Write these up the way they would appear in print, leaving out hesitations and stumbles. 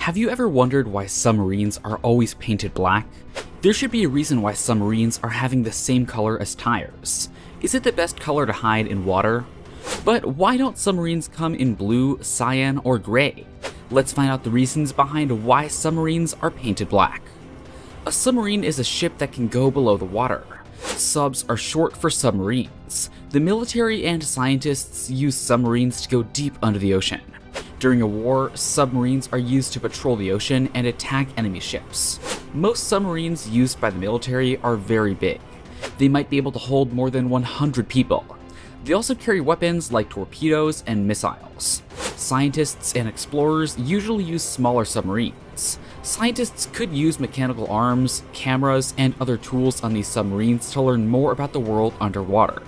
Have you ever wondered why submarines are always painted black? There should be a reason why submarines are having the same color as tires. Is it the best color to hide in water? But why don't submarines come in blue, cyan, or gray? Let's find out the reasons behind why submarines are painted black. A submarine is a ship that can go below the water. Subs are short for submarines. The military and scientists use submarines to go deep under the ocean. During a war, submarines are used to patrol the ocean and attack enemy ships. Most submarines used by the military are very big. They might be able to hold more than 100 people. They also carry weapons like torpedoes and missiles. Scientists and explorers usually use smaller submarines. Scientists could use mechanical arms, cameras, and other tools on these submarines to learn more about the world underwater.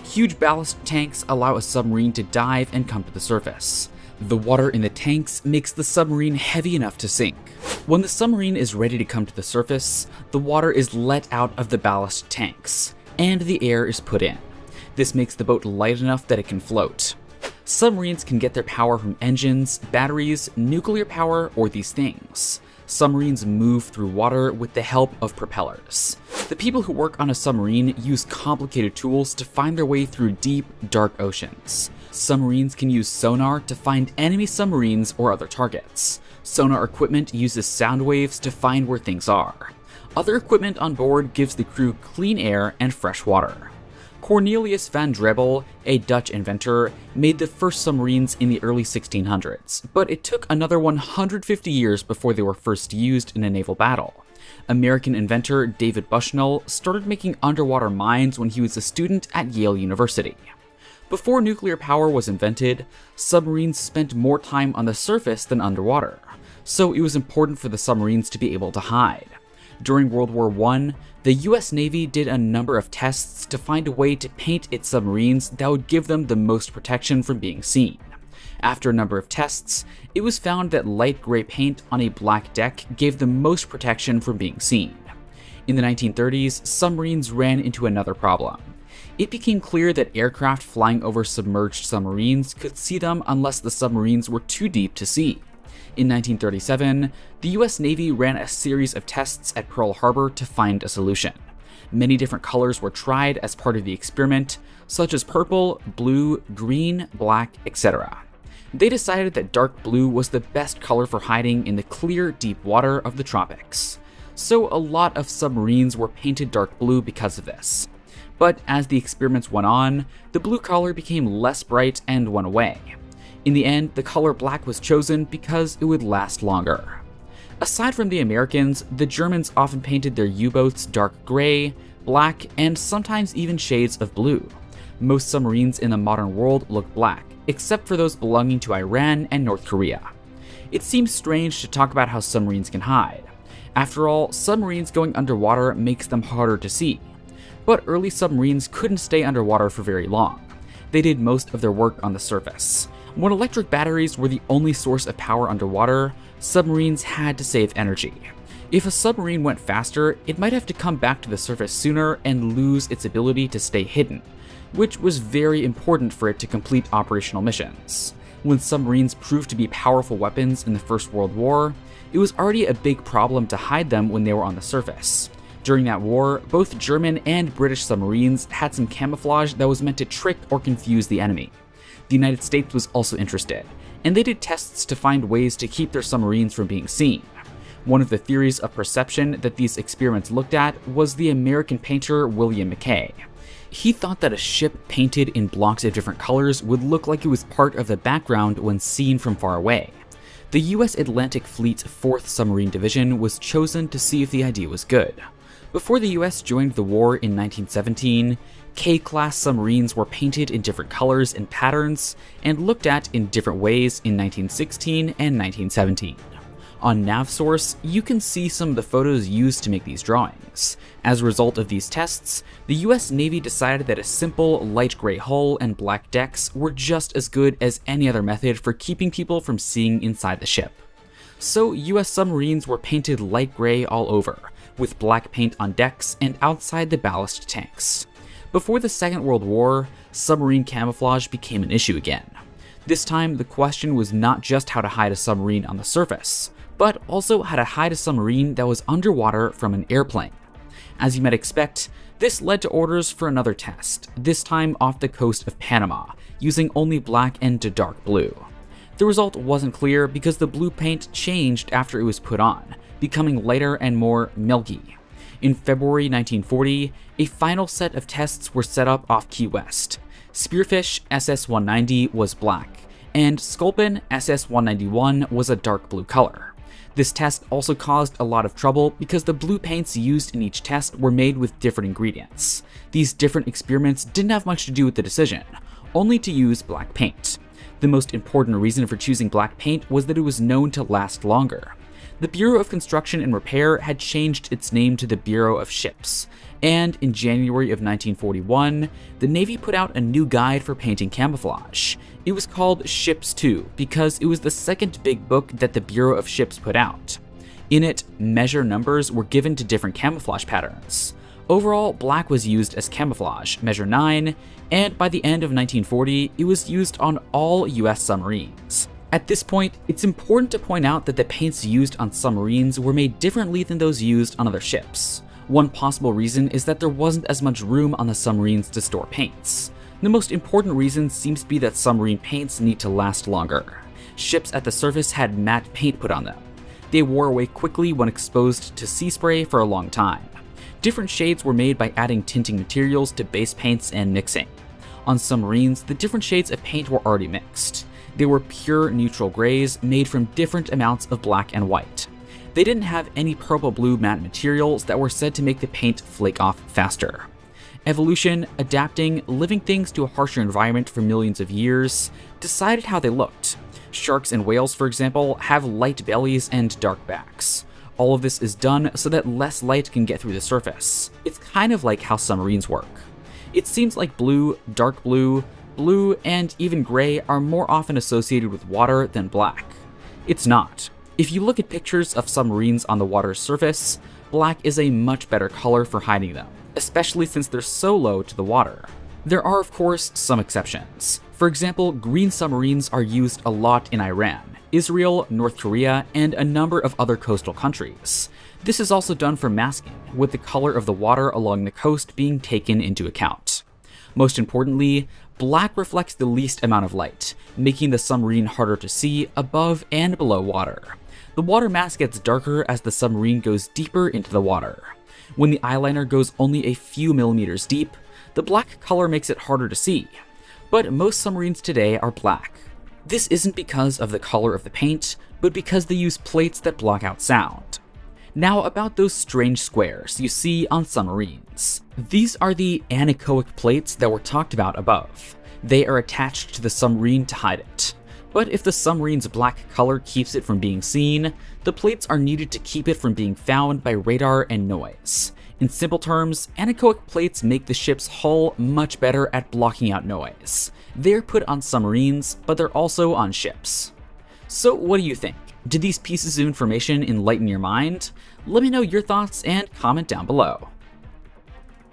Huge ballast tanks allow a submarine to dive and come to the surface. The water in the tanks makes the submarine heavy enough to sink. When the submarine is ready to come to the surface, the water is let out of the ballast tanks, and the air is put in. This makes the boat light enough that it can float. Submarines can get their power from engines, batteries, nuclear power, or these things. Submarines move through water with the help of propellers. The people who work on a submarine use complicated tools to find their way through deep, dark oceans. Submarines can use sonar to find enemy submarines or other targets. Sonar equipment uses sound waves to find where things are. Other equipment on board gives the crew clean air and fresh water. Cornelius van Drebbel, a Dutch inventor, made the first submarines in the early 1600s, but it took another 150 years before they were first used in a naval battle. American inventor David Bushnell started making underwater mines when he was a student at Yale University. Before nuclear power was invented, submarines spent more time on the surface than underwater, so it was important for the submarines to be able to hide. During World War I, the US Navy did a number of tests to find a way to paint its submarines that would give them the most protection from being seen. After a number of tests, it was found that light gray paint on a black deck gave the most protection from being seen. In the 1930s, submarines ran into another problem. It became clear that aircraft flying over submerged submarines could see them unless the submarines were too deep to see. In 1937, the US Navy ran a series of tests at Pearl Harbor to find a solution. Many different colors were tried as part of the experiment, such as purple, blue, green, black, etc. They decided that dark blue was the best color for hiding in the clear, deep water of the tropics. So a lot of submarines were painted dark blue because of this. But as the experiments went on, the blue color became less bright and went away. In the end, the color black was chosen because it would last longer. Aside from the Americans, the Germans often painted their U-boats dark gray, black, and sometimes even shades of blue. Most submarines in the modern world look black, except for those belonging to Iran and North Korea. It seems strange to talk about how submarines can hide. After all, submarines going underwater makes them harder to see. But early submarines couldn't stay underwater for very long. They did most of their work on the surface. When electric batteries were the only source of power underwater, submarines had to save energy. If a submarine went faster, it might have to come back to the surface sooner and lose its ability to stay hidden, which was very important for it to complete operational missions. When submarines proved to be powerful weapons in the First World War, it was already a big problem to hide them when they were on the surface. During that war, both German and British submarines had some camouflage that was meant to trick or confuse the enemy. The United States was also interested, and they did tests to find ways to keep their submarines from being seen. One of the theories of perception that these experiments looked at was the American painter William McKay. He thought that a ship painted in blocks of different colors would look like it was part of the background when seen from far away. The US Atlantic Fleet's 4th Submarine Division was chosen to see if the idea was good. Before the US joined the war in 1917, K-class submarines were painted in different colors and patterns and looked at in different ways in 1916 and 1917. On NavSource, you can see some of the photos used to make these drawings. As a result of these tests, the US Navy decided that a simple light gray hull and black decks were just as good as any other method for keeping people from seeing inside the ship. So US submarines were painted light gray all over, with black paint on decks and outside the ballast tanks. Before the Second World War, submarine camouflage became an issue again. This time, the question was not just how to hide a submarine on the surface, but also how to hide a submarine that was underwater from an airplane. As you might expect, this led to orders for another test, this time off the coast of Panama, using only black and dark blue. The result wasn't clear because the blue paint changed after it was put on, becoming lighter and more milky. In February 1940, a final set of tests were set up off Key West. Spearfish SS-190 was black, and Sculpin SS-191 was a dark blue color. This test also caused a lot of trouble because the blue paints used in each test were made with different ingredients. These different experiments didn't have much to do with the decision, only to use black paint. The most important reason for choosing black paint was that it was known to last longer. The Bureau of Construction and Repair had changed its name to the Bureau of Ships, and in January of 1941, the Navy put out a new guide for painting camouflage. It was called Ships 2 because it was the second big book that the Bureau of Ships put out. In it, measure numbers were given to different camouflage patterns. Overall, black was used as camouflage, measure 9, and by the end of 1940, it was used on all US submarines. At this point, it's important to point out that the paints used on submarines were made differently than those used on other ships. One possible reason is that there wasn't as much room on the submarines to store paints. The most important reason seems to be that submarine paints need to last longer. Ships at the surface had matte paint put on them. They wore away quickly when exposed to sea spray for a long time. Different shades were made by adding tinting materials to base paints and mixing. On submarines, the different shades of paint were already mixed. They were pure neutral grays made from different amounts of black and white. They didn't have any purple blue matte materials that were said to make the paint flake off faster. Evolution, adapting living things to a harsher environment for millions of years, decided how they looked. Sharks and whales, for example, have light bellies and dark backs. All of this is done so that less light can get through the surface. It's kind of like how submarines work. It seems like blue, dark blue, blue, and even gray are more often associated with water than black. It's not. If you look at pictures of submarines on the water's surface, black is a much better color for hiding them, especially since they're so low to the water. There are, of course, some exceptions. For example, green submarines are used a lot in Iran, Israel, North Korea, and a number of other coastal countries. This is also done for masking, with the color of the water along the coast being taken into account. Most importantly, black reflects the least amount of light, making the submarine harder to see above and below water. The water mass gets darker as the submarine goes deeper into the water. When the eyeliner goes only a few millimeters deep, the black color makes it harder to see. But most submarines today are black. This isn't because of the color of the paint, but because they use plates that block out sound. Now about those strange squares you see on submarines. These are the anechoic plates that were talked about above. They are attached to the submarine to hide it. But if the submarine's black color keeps it from being seen, the plates are needed to keep it from being found by radar and noise. In simple terms, anechoic plates make the ship's hull much better at blocking out noise. They're put on submarines, but they're also on ships. So what do you think? Did these pieces of information enlighten your mind? Let me know your thoughts and comment down below.